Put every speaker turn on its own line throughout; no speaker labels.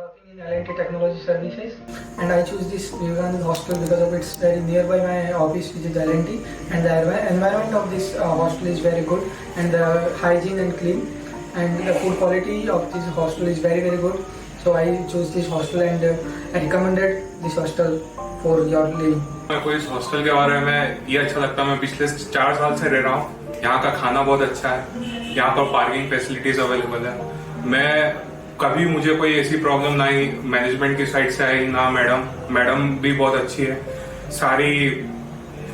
working in L&T Technology Services, and I choose this Vivekananda hostel because of it's very nearby my office, which is L&T, and the environment of this hostel is very good, and the hygiene and clean, and the food quality of this hostel is very good. So I chose this hostel and I recommended this hostel for your living.
मेरे को इस hostel के बारे में ये अच्छा लगता है। मैं पिछले 4 साल से रह रहा हूँ। यहाँ का खाना बहुत अच्छा है, यहाँ पर पार्किंग फैसिलिटीज अवेलेबल है। मैं कभी मुझे कोई ऐसी प्रॉब्लम ना आई मैनेजमेंट की साइड से आई ना। मैडम भी बहुत अच्छी है, सारी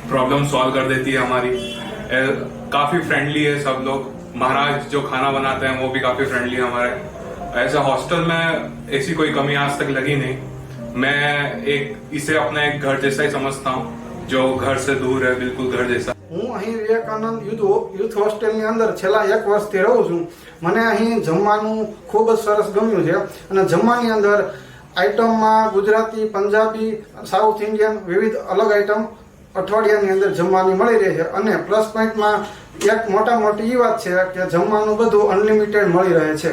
प्रॉब्लम सॉल्व कर देती है हमारी। काफी फ्रेंडली है सब लोग। महाराज जो खाना बनाते हैं वो भी काफी फ्रेंडली है हमारे। ऐसा हॉस्टल में ऐसी कोई कमी आज तक लगी नहीं। मैं इसे अपना एक घर जैसा ही समझता हूँ, जो घर से दूर है, बिल्कुल घर जैसा।
હું અહીં વિવેકાનંદ યુથ હોસ્ટેલની અંદર છેલ્લા 1 વર્ષથી રહું છું। મને અહીં જમવાનું ખૂબ જ સરસ ગમ્યું છે અને જમવાની અંદર આઈટમમાં ગુજરાતી, પંજાબી, સાઉથ ઇન્ડિયન વિવિધ અલગ આઈટમ અઠવાડિયાની અંદર જમવાની મળી રહે છે અને પ્લસ પોઈન્ટમાં એક મોટી વાત છે કે જમવાનું બધું અનલિમિટેડ મળી રહે છે।